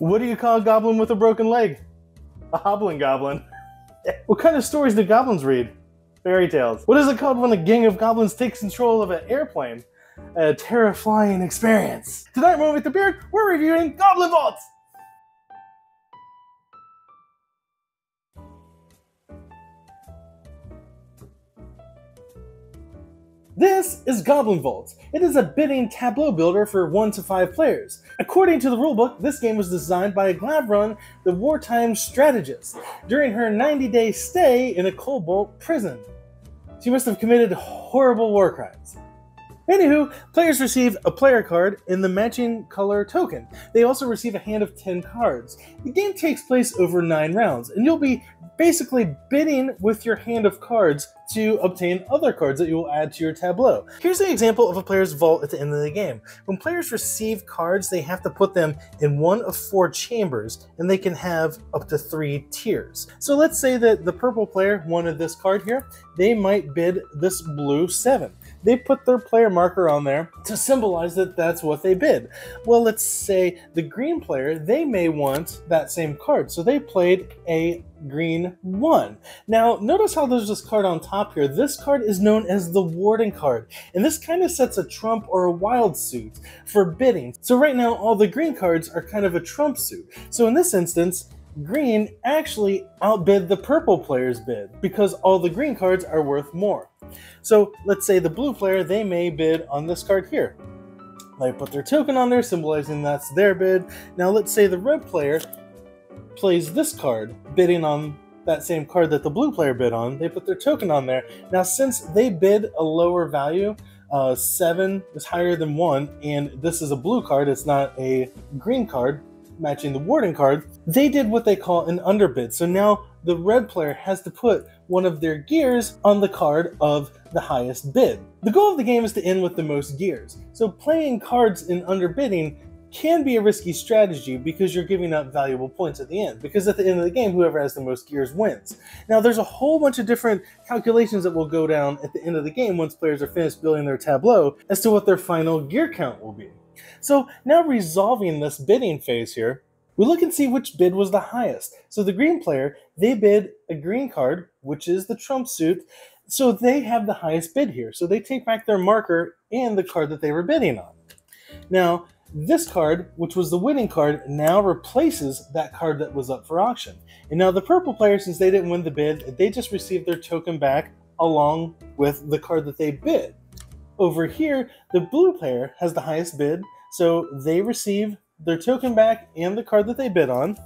What do you call a goblin with a broken leg? A hobbling goblin. What kind of stories do goblins read? Fairy tales. What is it called when a gang of goblins takes control of an airplane? A terrifying experience. Tonight, when with the beard, we're reviewing Goblin Vaults! This is Goblin Vaults. It is a bidding tableau builder for 1 to 5 players. According to the rulebook, this game was designed by Glavron, the wartime strategist, during her 90-day stay in a Kulbak Prison. She must have committed horrible war crimes. Anywho, players receive a player card in the matching color token. They also receive a hand of 10 cards. The game takes place over 9 rounds, and you'll be basically bidding with your hand of cards to obtain other cards that you will add to your tableau. Here's an example of a player's vault at the end of the game. When players receive cards, they have to put them in one of 4 chambers, and they can have up to 3 tiers. So let's say that the purple player wanted this card here. They might bid this blue 7. They put their player marker on there to symbolize that that's what they bid. Well, let's say the green player, they may want that same card. So they played a green 1. Now, notice how there's this card on top here. This card is known as the warden card. And this kind of sets a trump or a wild suit for bidding. So right now, all the green cards are kind of a trump suit. So in this instance, green actually outbid the purple player's bid because all the green cards are worth more. So let's say the blue player, they may bid on this card here. They put their token on there, symbolizing that's their bid. Now let's say the red player plays this card, bidding on that same card that the blue player bid on. They put their token on there. Now since they bid a lower value, 7 is higher than 1, and this is a blue card, it's not a green card, matching the warden card, they did what they call an underbid. So now the red player has to put one of their gears on the card of the highest bid. The goal of the game is to end with the most gears. So playing cards in underbidding can be a risky strategy because you're giving up valuable points at the end. Because at the end of the game, whoever has the most gears wins. Now there's a whole bunch of different calculations that will go down at the end of the game once players are finished building their tableau as to what their final gear count will be. So now resolving this bidding phase here, we look and see which bid was the highest. So the green player, they bid a green card, which is the trump suit, so they have the highest bid here. So they take back their marker and the card that they were bidding on. Now, this card, which was the winning card, now replaces that card that was up for auction. And now the purple player, since they didn't win the bid, they just received their token back along with the card that they bid. Over here, the blue player has the highest bid, so they receive their token back and the card that they bid on.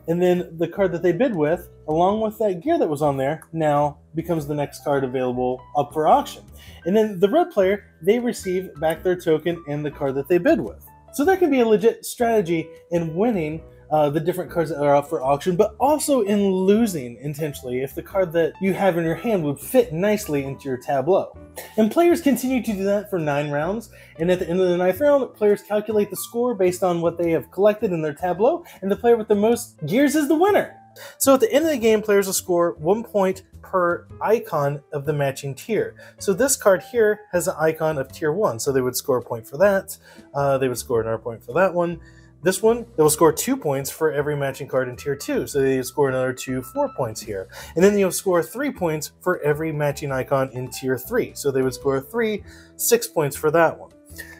And then the card that they bid with, along with that gear that was on there, now becomes the next card available up for auction. And then the red player, they receive back their token and the card that they bid with. So that can be a legit strategy in winning the different cards that are up for auction, but also in losing intentionally if the card that you have in your hand would fit nicely into your tableau. And players continue to do that for 9 rounds, and at the end of the 9th round, players calculate the score based on what they have collected in their tableau, and the player with the most gears is the winner. So at the end of the game, players will score 1 point per icon of the matching tier. So this card here has an icon of tier 1, so they would score a point for that. They would score another point for that one. This one, they will score 2 points for every matching card in tier 2, so they score another 4 points here. And then you'll score 3 points for every matching icon in tier 3, so they would score 6 points for that one.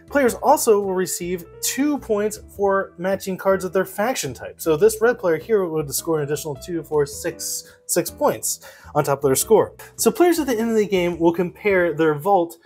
Players also will receive 2 points for matching cards of their faction type. So this red player here would score an additional 2, 4, 6 points on top of their score. So players at the end of the game will compare their vault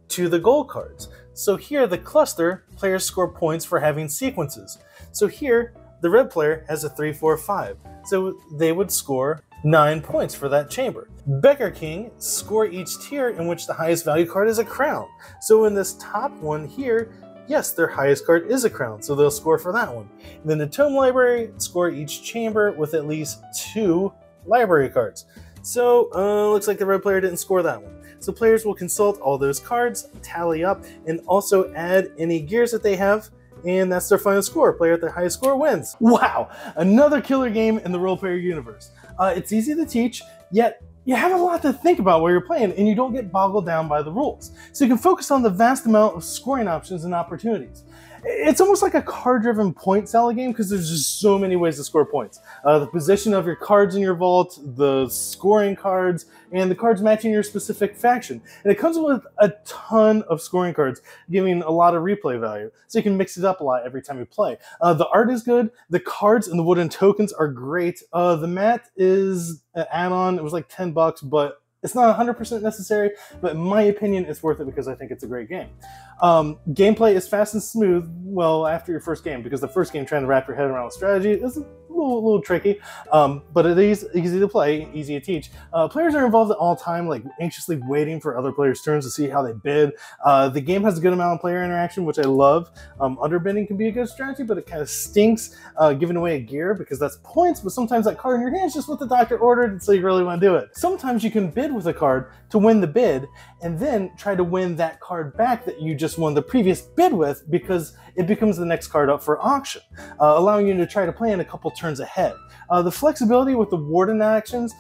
to the gold cards. So here, the cluster, players score points for having sequences. So here, the red player has a 3, 4, 5. So they would score 9 points for that chamber. Beggar King score each tier in which the highest value card is a crown. So in this top one here, yes, their highest card is a crown, so they'll score for that one. And then the Tome Library score each chamber with at least 2 library cards. So looks like the red player didn't score that one. So players will consult all those cards, tally up, and also add any gears that they have, and that's their final score. Player at their highest score wins. Wow, another killer game in the role-player universe. It's easy to teach, yet you have a lot to think about while you're playing, and you don't get boggled down by the rules. So you can focus on the vast amount of scoring options and opportunities. It's almost like a card-driven point salad game because there's just so many ways to score points. The position of your cards in your vault, the scoring cards, and the cards matching your specific faction. And it comes with a ton of scoring cards, giving a lot of replay value. So you can mix it up a lot every time you play. The art is good. The cards and the wooden tokens are great. The mat is an add-on. It was like $10, but it's not 100% necessary, but in my opinion, it's worth it because I think it's a great game. Gameplay is fast and smooth, well, after your first game, because the first game trying to wrap your head around strategy is a little tricky, but it is easy to play, easy to teach. Players are involved at all time, like anxiously waiting for other players' turns to see how they bid. The game has a good amount of player interaction, which I love. Underbidding can be a good strategy, but it kind of stinks giving away a gear because that's points, but sometimes that card in your hand is just what the doctor ordered, and so you really want to do it. Sometimes you can bid with a card to win the bid, and then try to win that card back that you just won the previous bid with because it becomes the next card up for auction, allowing you to try to plan a couple turns ahead. The flexibility with the warden actions,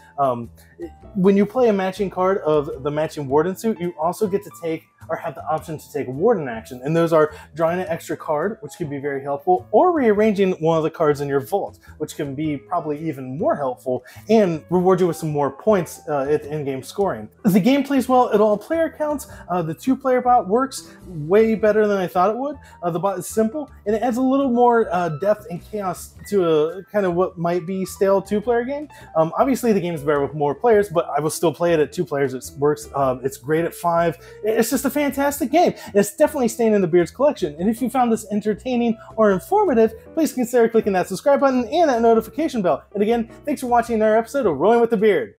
when you play a matching card of the matching warden suit, you also get to take or have the option to take a warden action, and those are drawing an extra card, which can be very helpful, or rearranging one of the cards in your vault, which can be probably even more helpful and reward you with some more points at in-game scoring. The game plays well at all player counts. The two-player bot works way better than I thought it would. The bot is simple, and it adds a little more depth and chaos to a kind of what might be stale two-player game. Obviously, the game is better with more players, but I will still play it at 2 players. It works. It's great at 5. It's just a fantastic game. It's definitely staying in the Beard's collection, and if you found this entertaining or informative, please consider clicking that subscribe button and that notification bell. And again, thanks for watching another episode of Rolling with the Beard.